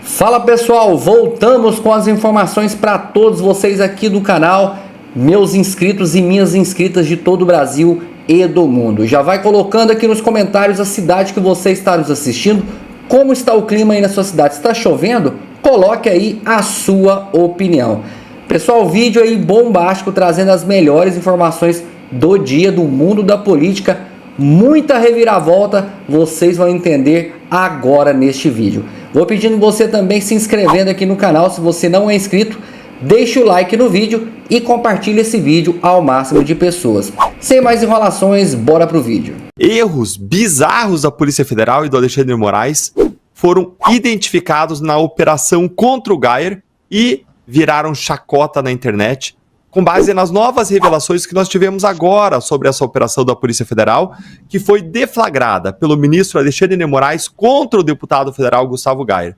Fala pessoal, voltamos com as informações para todos vocês aqui do canal, meus inscritos e minhas inscritas de todo o Brasil e do mundo. Já vai colocando aqui nos comentários a cidade que você está nos assistindo, como está o clima aí na sua cidade, está chovendo? Coloque aí a sua opinião. Pessoal, vídeo aí bombástico trazendo as melhores informações do dia, do mundo da política, muita reviravolta, vocês vão entender agora neste vídeo. Vou pedindo você também se inscrevendo aqui no canal, se você não é inscrito, deixe o like no vídeo e compartilhe esse vídeo ao máximo de pessoas. Sem mais enrolações, bora pro vídeo. Erros bizarros da Polícia Federal e do Alexandre de Moraes foram identificados na operação contra o Geyer e viraram chacota na internet, com base nas novas revelações que nós tivemos agora sobre essa operação da Polícia Federal, que foi deflagrada pelo ministro Alexandre de Moraes contra o deputado federal Gustavo Geyer.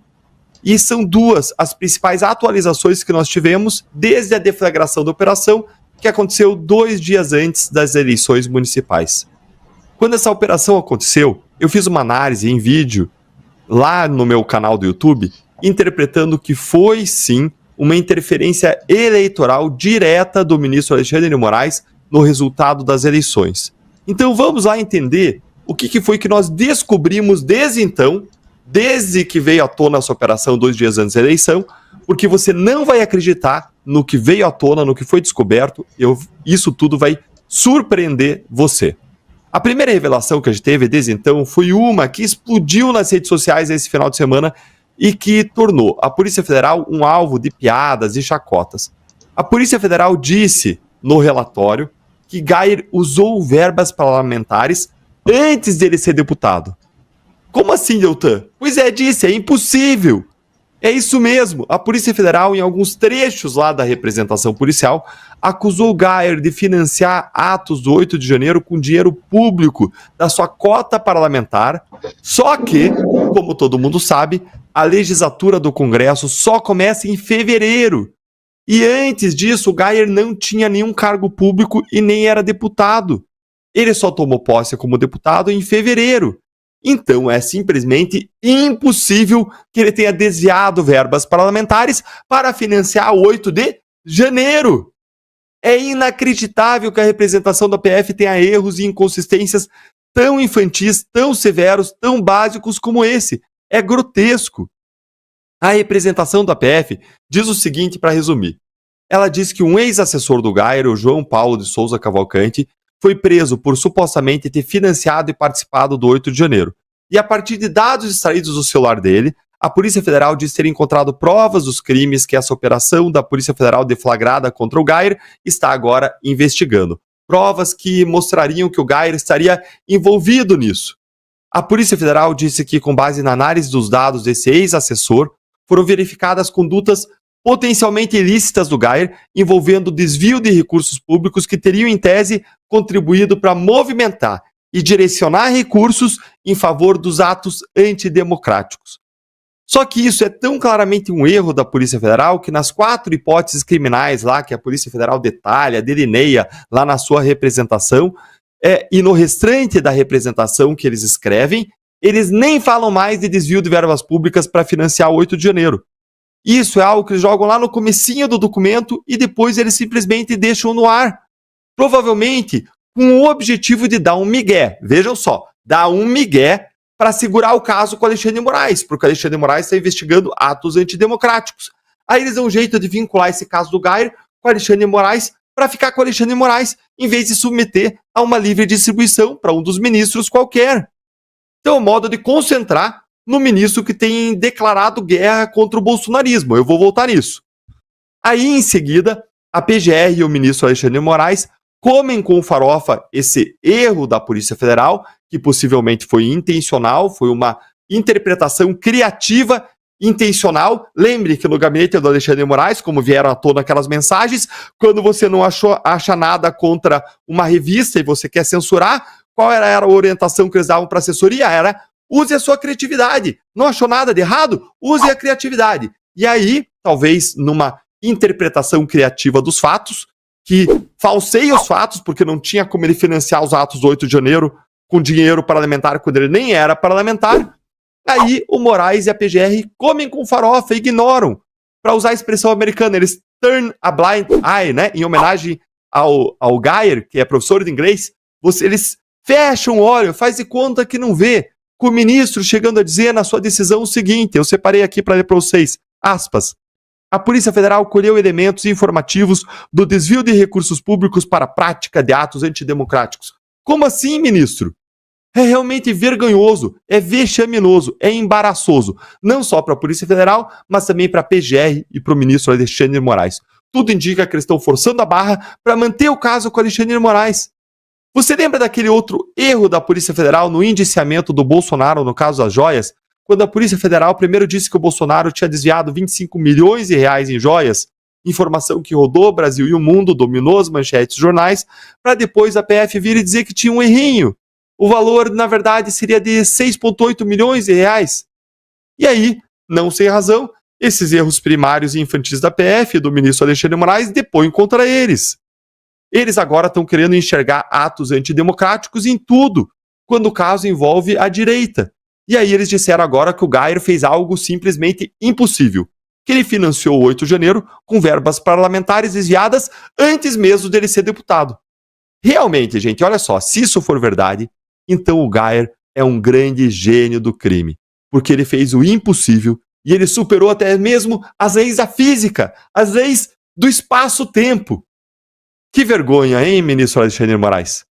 E são duas as principais atualizações que nós tivemos desde a deflagração da operação, que aconteceu 2 dias antes das eleições municipais. Quando essa operação aconteceu, eu fiz uma análise em vídeo lá no meu canal do YouTube, interpretando que foi sim uma interferência eleitoral direta do ministro Alexandre de Moraes no resultado das eleições. Então vamos lá entender o que foi que nós descobrimos desde então, desde que veio à tona essa operação 2 dias antes da eleição, porque você não vai acreditar no que veio à tona, no que foi descoberto, isso tudo vai surpreender você. A primeira revelação que a gente teve desde então foi uma que explodiu nas redes sociais esse final de semana e que tornou a Polícia Federal um alvo de piadas e chacotas. A Polícia Federal disse no relatório que Geyer usou verbas parlamentares antes dele ser deputado. Como assim, Deltan? Pois é, disse, é impossível. É isso mesmo, a Polícia Federal, em alguns trechos lá da representação policial, acusou Geyer de financiar atos do 8 de janeiro com dinheiro público da sua cota parlamentar, só que, como todo mundo sabe, a legislatura do Congresso só começa em fevereiro. E antes disso, o Geyer não tinha nenhum cargo público e nem era deputado. Ele só tomou posse como deputado em fevereiro. Então é simplesmente impossível que ele tenha desviado verbas parlamentares para financiar 8 de janeiro. É inacreditável que a representação da PF tenha erros e inconsistências tão infantis, tão severos, tão básicos como esse. É grotesco. A representação da PF diz o seguinte, para resumir. Ela diz que um ex-assessor do Geyer, o João Paulo de Souza Cavalcante, foi preso por supostamente ter financiado e participado do 8 de janeiro. E a partir de dados extraídos do celular dele, a Polícia Federal diz ter encontrado provas dos crimes que essa operação da Polícia Federal deflagrada contra o Geyer está agora investigando. Provas que mostrariam que o Geyer estaria envolvido nisso. A Polícia Federal disse que, com base na análise dos dados desse ex-assessor, foram verificadas condutas potencialmente ilícitas do Geyer, envolvendo desvio de recursos públicos que teriam, em tese, contribuído para movimentar e direcionar recursos em favor dos atos antidemocráticos. Só que isso é tão claramente um erro da Polícia Federal que nas 4 hipóteses criminais lá que a Polícia Federal detalha, delineia lá na sua representação, e no restante da representação que eles escrevem, eles nem falam mais de desvio de verbas públicas para financiar o 8 de janeiro. Isso é algo que eles jogam lá no comecinho do documento e depois eles simplesmente deixam no ar. Provavelmente com o objetivo de dar um migué. Vejam só, dar um migué para segurar o caso com o Alexandre de Moraes, porque o Alexandre de Moraes está investigando atos antidemocráticos. Aí eles dão um jeito de vincular esse caso do Geyer com o Alexandre de Moraes para ficar com o Alexandre de Moraes, em vez de submeter a uma livre distribuição para um dos ministros qualquer. Então é um modo de concentrar no ministro que tem declarado guerra contra o bolsonarismo. Eu vou voltar nisso. Aí, em seguida, a PGR e o ministro Alexandre de Moraes comem com farofa esse erro da Polícia Federal, que possivelmente foi intencional, foi uma interpretação criativa, intencional. Lembre que no gabinete do Alexandre de Moraes, como vieram à tona aquelas mensagens, quando você não acha nada contra uma revista e você quer censurar, qual era a orientação que eles davam para a assessoria? Era: use a sua criatividade. Não achou nada de errado? Use a criatividade. E aí, talvez numa interpretação criativa dos fatos, que falseia os fatos, porque não tinha como ele financiar os atos do 8 de janeiro com dinheiro parlamentar quando ele nem era parlamentar, Aí o Moraes e a PGR comem com farofa e ignoram. Para usar a expressão americana, eles turn a blind eye, né? Em homenagem ao Geyer, que é professor de inglês, eles fecham o olho, faz de conta que não vê. Com o ministro chegando a dizer na sua decisão o seguinte, eu separei aqui para ler para vocês, aspas, a Polícia Federal colheu elementos informativos do desvio de recursos públicos para a prática de atos antidemocráticos. Como assim, ministro? É realmente vergonhoso, é vexaminoso, é embaraçoso, não só para a Polícia Federal, mas também para a PGR e para o ministro Alexandre de Moraes. Tudo indica que eles estão forçando a barra para manter o caso com Alexandre de Moraes. Você lembra daquele outro erro da Polícia Federal no indiciamento do Bolsonaro no caso das joias? Quando a Polícia Federal primeiro disse que o Bolsonaro tinha desviado 25 milhões de reais em joias, informação que rodou o Brasil e o mundo, dominou as manchetes dos jornais, para depois a PF vir e dizer que tinha um errinho. O valor, na verdade, seria de 6,8 milhões de reais. E aí, não sem razão, esses erros primários e infantis da PF e do ministro Alexandre de Moraes depõem contra eles. Eles agora estão querendo enxergar atos antidemocráticos em tudo, quando o caso envolve a direita. E aí eles disseram agora que o Geyer fez algo simplesmente impossível, que ele financiou o 8 de janeiro com verbas parlamentares desviadas antes mesmo dele ser deputado. Realmente, gente, olha só, se isso for verdade, então o Geyer é um grande gênio do crime, porque ele fez o impossível e ele superou até mesmo as leis da física, as leis do espaço-tempo. Que vergonha, hein, ministro Alexandre de Moraes?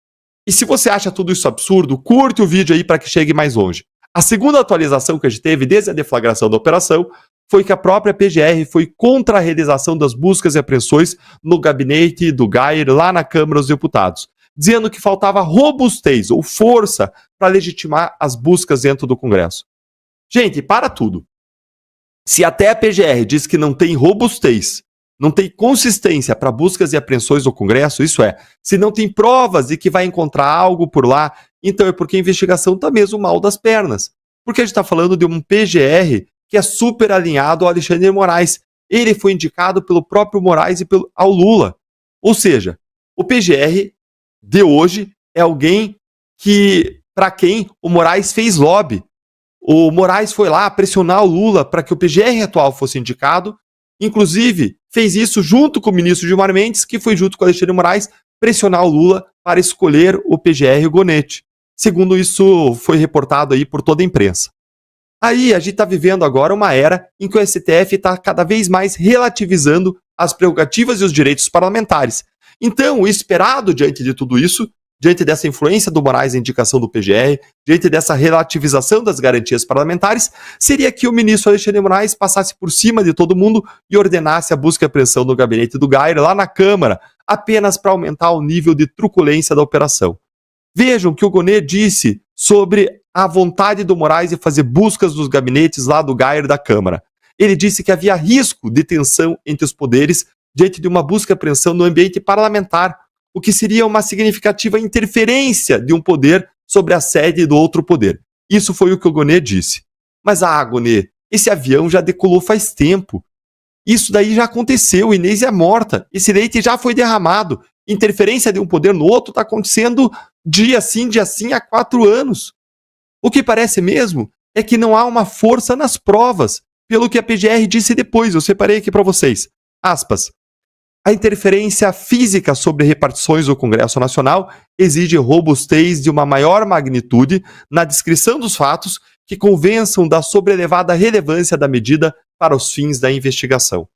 E se você acha tudo isso absurdo, curte o vídeo aí para que chegue mais longe. A segunda atualização que a gente teve desde a deflagração da operação foi que a própria PGR foi contra a realização das buscas e apreensões no gabinete do Geyer lá na Câmara dos Deputados, dizendo que faltava robustez ou força para legitimar as buscas dentro do Congresso. Gente, para tudo. Se até a PGR diz que não tem robustez, não tem consistência para buscas e apreensões no Congresso, isso é, se não tem provas de que vai encontrar algo por lá, então é porque a investigação está mesmo mal das pernas. Porque a gente está falando de um PGR que é super alinhado ao Alexandre de Moraes. Ele foi indicado pelo próprio Moraes e ao Lula. Ou seja, o PGR de hoje é alguém para quem o Moraes fez lobby. O Moraes foi lá pressionar o Lula para que o PGR atual fosse indicado. Inclusive, fez isso junto com o ministro Gilmar Mendes, que foi junto com o Alexandre de Moraes pressionar o Lula para escolher o PGR Gonete. Segundo isso foi reportado aí por toda a imprensa. Aí a gente está vivendo agora uma era em que o STF está cada vez mais relativizando as prerrogativas e os direitos parlamentares. Então, o esperado diante de tudo isso, diante dessa influência do Moraes na indicação do PGR, diante dessa relativização das garantias parlamentares, seria que o ministro Alexandre de Moraes passasse por cima de todo mundo e ordenasse a busca e apreensão no gabinete do Geyer lá na Câmara, apenas para aumentar o nível de truculência da operação. Vejam o que o Gonê disse sobre a vontade do Moraes de fazer buscas nos gabinetes lá do Geyer da Câmara. Ele disse que havia risco de tensão entre os poderes diante de uma busca e apreensão no ambiente parlamentar, o que seria uma significativa interferência de um poder sobre a sede do outro poder. Isso foi o que o Gonê disse. Mas, Gonê, esse avião já decolou faz tempo. Isso daí já aconteceu, Inês é morta, esse leite já foi derramado. Interferência de um poder no outro está acontecendo dia sim, há 4 anos. O que parece mesmo é que não há uma força nas provas, pelo que a PGR disse depois, eu separei aqui para vocês. Aspas. A interferência física sobre repartições do Congresso Nacional exige robustez de uma maior magnitude na descrição dos fatos que convençam da sobrelevada relevância da medida para os fins da investigação.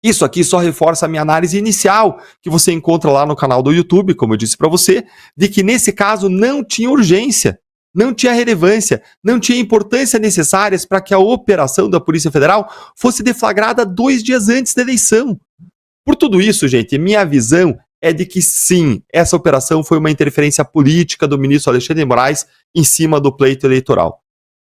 Isso aqui só reforça a minha análise inicial, que você encontra lá no canal do YouTube, como eu disse para você, de que nesse caso não tinha urgência, não tinha relevância, não tinha importância necessárias para que a operação da Polícia Federal fosse deflagrada 2 dias antes da eleição. Por tudo isso, gente, minha visão é de que sim, essa operação foi uma interferência política do ministro Alexandre de Moraes em cima do pleito eleitoral.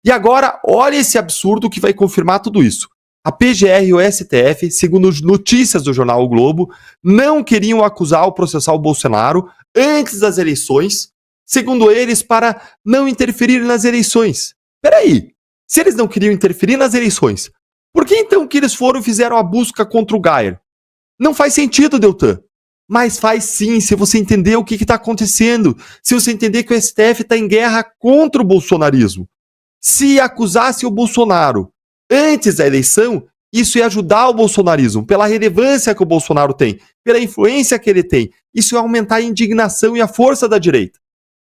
E agora, olha esse absurdo que vai confirmar tudo isso. A PGR e o STF, segundo notícias do jornal O Globo, não queriam acusar ou processar o Bolsonaro antes das eleições, segundo eles, para não interferir nas eleições. Peraí, se eles não queriam interferir nas eleições, por que então que eles fizeram a busca contra o Geyer? Não faz sentido, Deltan. Mas faz sim, se você entender o que está acontecendo, se você entender que o STF está em guerra contra o bolsonarismo. se acusasse o Bolsonaro antes da eleição, isso ia ajudar o bolsonarismo, pela relevância que o Bolsonaro tem, pela influência que ele tem. Isso ia aumentar a indignação e a força da direita.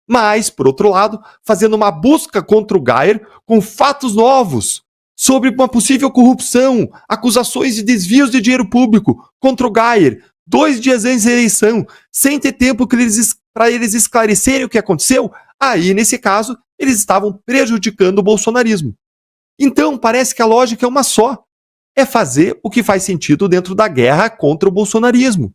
Mas, por outro lado, fazendo uma busca contra o Geyer com fatos novos sobre uma possível corrupção, acusações de desvios de dinheiro público contra o Geyer, 2 dias antes da eleição, sem ter tempo para eles esclarecerem o que aconteceu, aí, nesse caso, eles estavam prejudicando o bolsonarismo. Então, parece que a lógica é uma só. É fazer o que faz sentido dentro da guerra contra o bolsonarismo.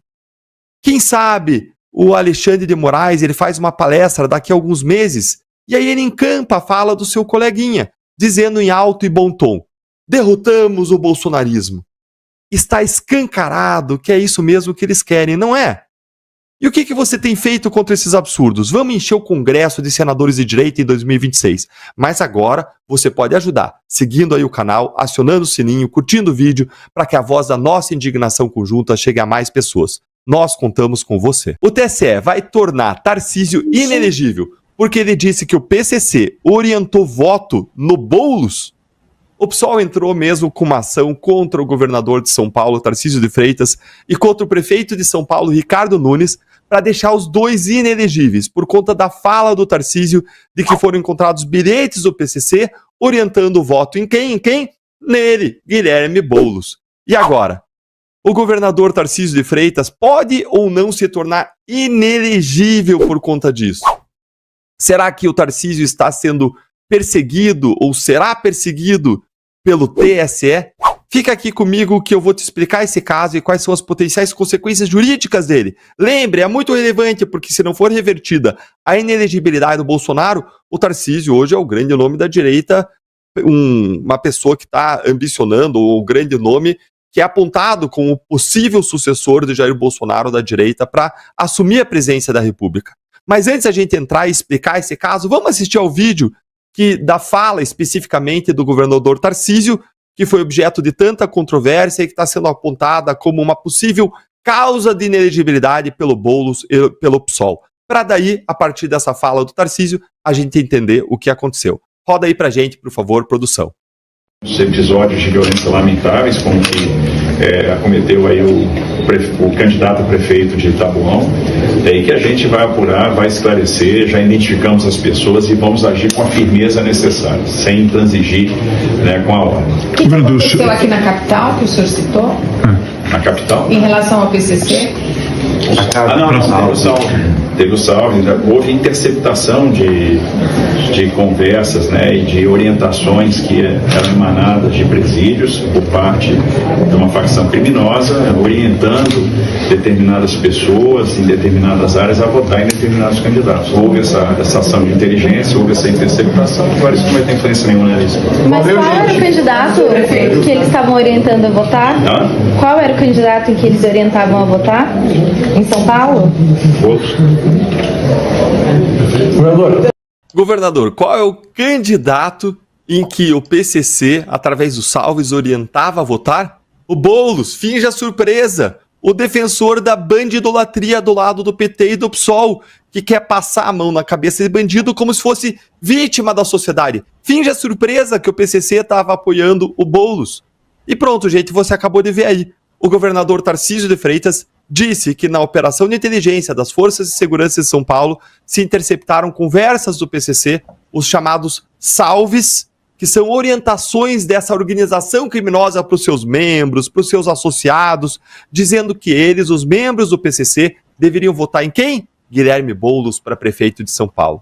Quem sabe o Alexandre de Moraes ele faz uma palestra daqui a alguns meses e aí ele encampa a fala do seu coleguinha, dizendo em alto e bom tom: derrotamos o bolsonarismo. Está escancarado que é isso mesmo que eles querem, não é? E o que você tem feito contra esses absurdos? Vamos encher o Congresso de Senadores de Direita em 2026. Mas agora você pode ajudar, seguindo aí o canal, acionando o sininho, curtindo o vídeo, para que a voz da nossa indignação conjunta chegue a mais pessoas. Nós contamos com você. O TSE vai tornar Tarcísio inelegível, porque ele disse que o PCC orientou voto no Boulos. O PSOL entrou mesmo com uma ação contra o governador de São Paulo, Tarcísio de Freitas, e contra o prefeito de São Paulo, Ricardo Nunes, para deixar os dois inelegíveis, por conta da fala do Tarcísio de que foram encontrados bilhetes do PCC orientando o voto em quem? Em quem? Nele, Guilherme Boulos. E agora? O governador Tarcísio de Freitas pode ou não se tornar inelegível por conta disso? Será que o Tarcísio está sendo perseguido ou será perseguido pelo TSE? Fica aqui comigo que eu vou te explicar esse caso e quais são as potenciais consequências jurídicas dele. Lembre, é muito relevante porque se não for revertida a inelegibilidade do Bolsonaro, o Tarcísio hoje é o grande nome da direita, uma pessoa que está ambicionando, ou o grande nome que é apontado como possível sucessor de Jair Bolsonaro da direita para assumir a presidência da República. Mas antes da gente entrar e explicar esse caso, vamos assistir ao vídeo da fala especificamente do governador Tarcísio, que foi objeto de tanta controvérsia e que está sendo apontada como uma possível causa de inelegibilidade pelo Boulos e pelo PSOL. Para daí, a partir dessa fala do Tarcísio, a gente entender o que aconteceu. Roda aí pra gente, por favor, produção. Os episódios de violência lamentáveis, como que acometeu aí o candidato a prefeito de Taboão, e que a gente vai apurar, vai esclarecer, já identificamos as pessoas e vamos agir com a firmeza necessária, sem transigir, né, com a ordem. O que aconteceu aqui na capital, que o senhor citou? Na capital? Em relação ao PCC? Teve o salve, houve interceptação de conversas, né, e de orientações que eram emanadas de presídios por parte de uma facção criminosa, orientando determinadas pessoas em determinadas áreas a votar em determinados candidatos. Houve essa ação de inteligência, houve essa interceptação, agora isso não vai ter influência nenhuma nisso. Mas qual era o candidato que eles estavam orientando a votar? Qual era o candidato em que eles orientavam a votar? Em São Paulo? Outros. Governador, qual é o candidato em que o PCC, através dos salves, orientava a votar? O Boulos, finge a surpresa. O defensor da bandidolatria do lado do PT e do PSOL, que quer passar a mão na cabeça de bandido como se fosse vítima da sociedade. Finge a surpresa que o PCC estava apoiando o Boulos. E pronto, gente, você acabou de ver aí. O governador Tarcísio de Freitas disse que na operação de inteligência das Forças de Segurança de São Paulo se interceptaram conversas do PCC, os chamados salves, que são orientações dessa organização criminosa para os seus membros, para os seus associados, dizendo que eles, os membros do PCC, deveriam votar em quem? Guilherme Boulos para prefeito de São Paulo.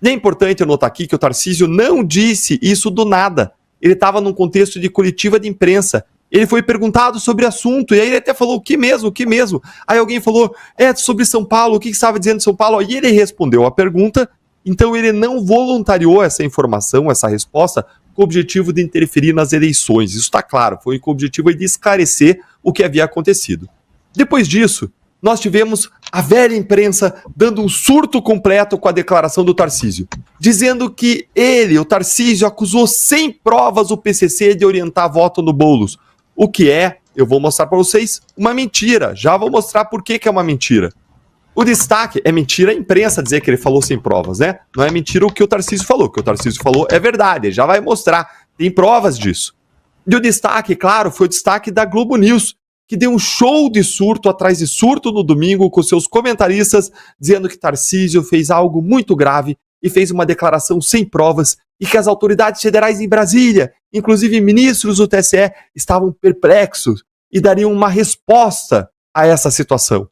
E é importante eu notar aqui que o Tarcísio não disse isso do nada. Ele estava num contexto de coletiva de imprensa. Ele foi perguntado sobre o assunto, e aí ele até falou, o que mesmo? Aí alguém falou, sobre São Paulo, o que estava dizendo de São Paulo? Aí ele respondeu a pergunta, então ele não voluntariou essa informação, essa resposta, com o objetivo de interferir nas eleições. Isso está claro, foi com o objetivo de esclarecer o que havia acontecido. Depois disso, nós tivemos a velha imprensa dando um surto completo com a declaração do Tarcísio, dizendo que ele, o Tarcísio, acusou sem provas o PCC de orientar voto no Boulos. O que é, eu vou mostrar para vocês, uma mentira. Já vou mostrar por que é uma mentira. O destaque é mentira a imprensa dizer que ele falou sem provas, né? Não é mentira o que o Tarcísio falou. O que o Tarcísio falou é verdade, ele já vai mostrar, tem provas disso. E o destaque, claro, foi o destaque da Globo News, que deu um show de surto atrás de surto no domingo com seus comentaristas dizendo que Tarcísio fez algo muito grave e fez uma declaração sem provas e que as autoridades federais em Brasília, inclusive ministros do TSE, estavam perplexos e dariam uma resposta a essa situação.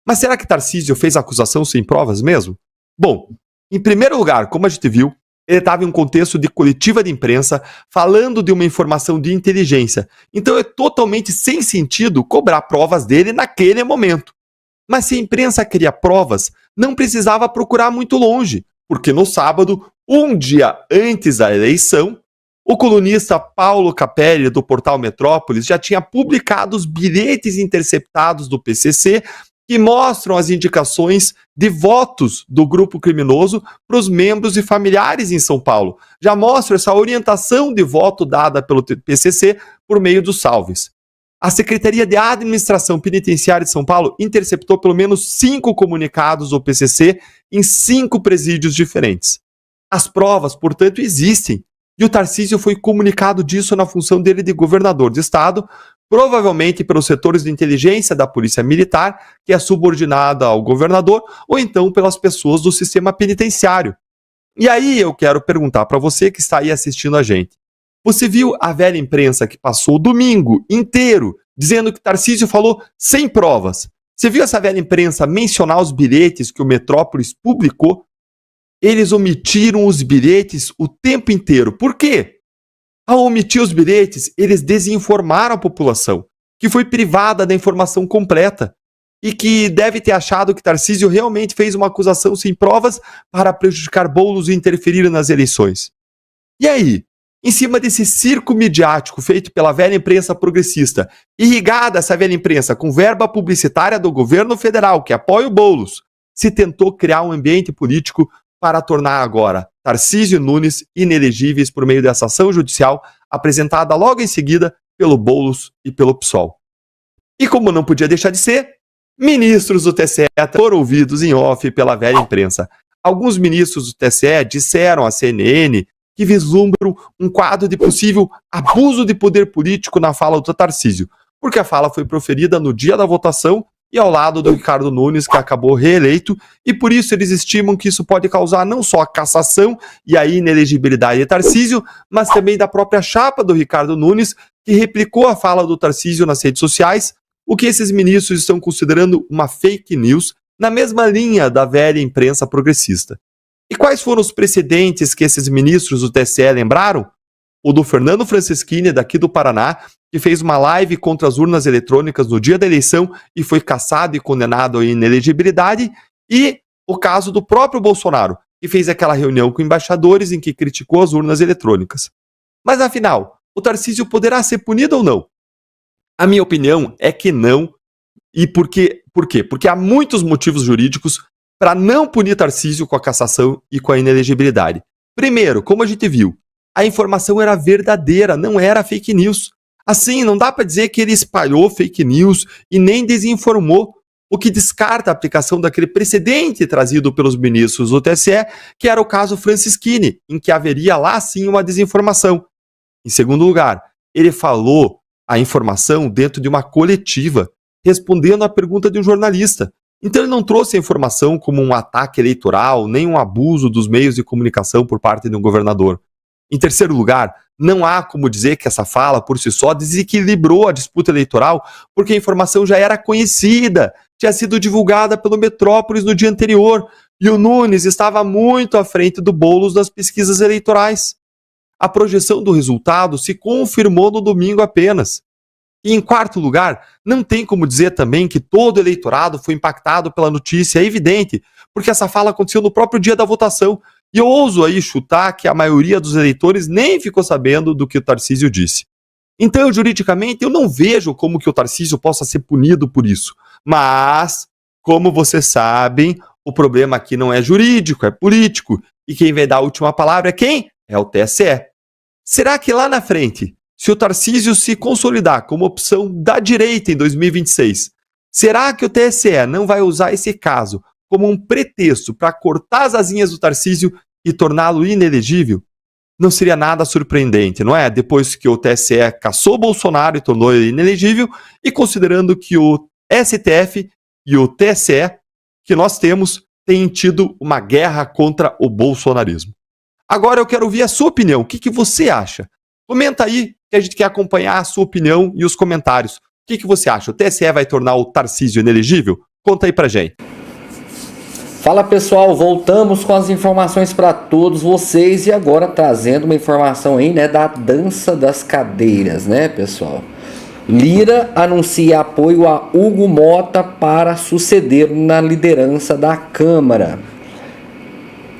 Mas será que Tarcísio fez a acusação sem provas mesmo? Bom, em primeiro lugar, como a gente viu, ele estava em um contexto de coletiva de imprensa, falando de uma informação de inteligência. Então é totalmente sem sentido cobrar provas dele naquele momento. Mas se a imprensa queria provas, não precisava procurar muito longe, porque no sábado, um dia antes da eleição, o colunista Paulo Capelli, do portal Metrópolis, já tinha publicado os bilhetes interceptados do PCC que mostram as indicações de votos do grupo criminoso para os membros e familiares em São Paulo. Já mostra essa orientação de voto dada pelo PCC por meio dos salves. A Secretaria de Administração Penitenciária de São Paulo interceptou pelo menos 5 comunicados do PCC em 5 presídios diferentes. As provas, portanto, existem. E o Tarcísio foi comunicado disso na função dele de governador de estado, provavelmente pelos setores de inteligência da Polícia Militar, que é subordinada ao governador, ou então pelas pessoas do sistema penitenciário. E aí eu quero perguntar para você que está aí assistindo a gente. Você viu a velha imprensa que passou o domingo inteiro dizendo que Tarcísio falou sem provas? Você viu essa velha imprensa mencionar os bilhetes que o Metrópolis publicou? Eles omitiram os bilhetes o tempo inteiro. Por quê? Ao omitir os bilhetes, eles desinformaram a população, que foi privada da informação completa e que deve ter achado que Tarcísio realmente fez uma acusação sem provas para prejudicar Boulos e interferir nas eleições. E aí, em cima desse circo midiático feito pela velha imprensa progressista, irrigada essa velha imprensa com verba publicitária do governo federal que apoia o Boulos, se tentou criar um ambiente político para tornar agora Tarcísio Nunes inelegíveis por meio dessa ação judicial apresentada logo em seguida pelo Boulos e pelo PSOL. E como não podia deixar de ser, ministros do TSE foram ouvidos em off pela velha imprensa. Alguns ministros do TSE disseram à CNN que vislumbram um quadro de possível abuso de poder político na fala do Tarcísio, porque a fala foi proferida no dia da votação e ao lado do Ricardo Nunes, que acabou reeleito, e por isso eles estimam que isso pode causar não só a cassação e a inelegibilidade de Tarcísio, mas também da própria chapa do Ricardo Nunes, que replicou a fala do Tarcísio nas redes sociais, o que esses ministros estão considerando uma fake news, na mesma linha da velha imprensa progressista. E quais foram os precedentes que esses ministros do TSE lembraram? O do Fernando Francischini, daqui do Paraná, que fez uma live contra as urnas eletrônicas no dia da eleição e foi cassado e condenado à inelegibilidade, e o caso do próprio Bolsonaro, que fez aquela reunião com embaixadores em que criticou as urnas eletrônicas. Mas afinal, o Tarcísio poderá ser punido ou não? A minha opinião é que não. E por quê? Porque há muitos motivos jurídicos para não punir Tarcísio com a cassação e com a inelegibilidade. Primeiro, como a gente viu, a informação era verdadeira, não era fake news. Assim, não dá para dizer que ele espalhou fake news e nem desinformou, o que descarta a aplicação daquele precedente trazido pelos ministros do TSE, que era o caso Francischini, em que haveria lá sim uma desinformação. Em segundo lugar, ele falou a informação dentro de uma coletiva, respondendo à pergunta de um jornalista. Então ele não trouxe a informação como um ataque eleitoral, nem um abuso dos meios de comunicação por parte de um governador. Em terceiro lugar, não há como dizer que essa fala, por si só, desequilibrou a disputa eleitoral, porque a informação já era conhecida, tinha sido divulgada pelo Metrópolis no dia anterior, e o Nunes estava muito à frente do Boulos nas pesquisas eleitorais. A projeção do resultado se confirmou no domingo apenas. E em quarto lugar, não tem como dizer também que todo o eleitorado foi impactado pela notícia, é evidente, porque essa fala aconteceu no próprio dia da votação. E eu ouso aí chutar que a maioria dos eleitores nem ficou sabendo do que o Tarcísio disse. Então, juridicamente, eu não vejo como que o Tarcísio possa ser punido por isso. Mas, como vocês sabem, o problema aqui não é jurídico, é político. E quem vai dar a última palavra é quem? É o TSE. Será que lá na frente, se o Tarcísio se consolidar como opção da direita em 2026, Será que o TSE não vai usar esse caso como um pretexto para cortar as asinhas do Tarcísio e torná-lo inelegível? Não seria nada surpreendente, não é? Depois que o TSE cassou Bolsonaro e tornou ele inelegível, e considerando que o STF e o TSE que nós temos têm tido uma guerra contra o bolsonarismo. Agora eu quero ouvir a sua opinião. O que você acha? Comenta aí, que a gente quer acompanhar a sua opinião e os comentários. O que você acha? O TSE vai tornar o Tarcísio inelegível? Conta aí pra gente. Fala pessoal, voltamos com as informações para todos vocês e agora trazendo uma informação aí, né, da dança das cadeiras, né, pessoal? Lira anuncia apoio a Hugo Mota para suceder na liderança da Câmara.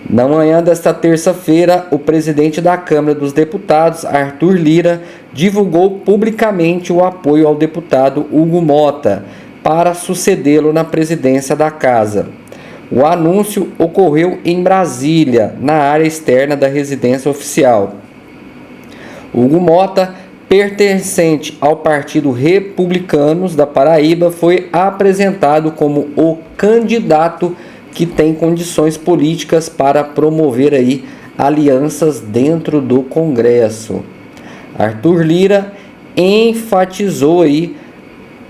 Na manhã desta terça-feira, o presidente da Câmara dos Deputados, Arthur Lira, divulgou publicamente o apoio ao deputado Hugo Mota para sucedê-lo na presidência da Casa. O anúncio ocorreu em Brasília, na área externa da residência oficial. Hugo Mota, pertencente ao Partido Republicanos da Paraíba, foi apresentado como o candidato que tem condições políticas para promover aí alianças dentro do Congresso. Arthur Lira enfatizou aí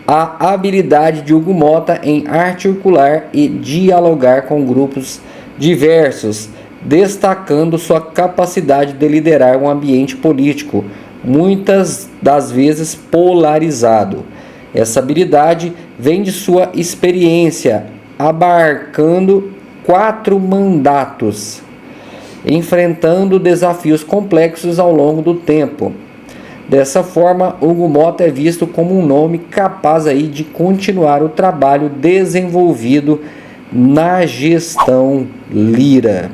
a habilidade de Hugo Mota em articular e dialogar com grupos diversos, destacando sua capacidade de liderar um ambiente político, muitas das vezes polarizado. Essa habilidade vem de sua experiência, abarcando 4 mandatos, enfrentando desafios complexos ao longo do tempo. Dessa forma, Hugo Mota é visto como um nome capaz aí de continuar o trabalho desenvolvido na gestão Lira.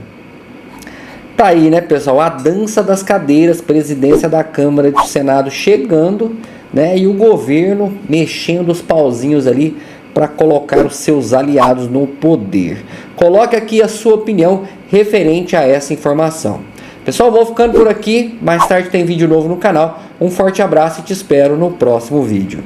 Tá aí, né, pessoal? A dança das cadeiras, presidência da Câmara e do Senado chegando, né? E o governo mexendo os pauzinhos ali para colocar os seus aliados no poder. Coloque aqui a sua opinião referente a essa informação. Pessoal, vou ficando por aqui. Mais tarde tem vídeo novo no canal. Um forte abraço e te espero no próximo vídeo.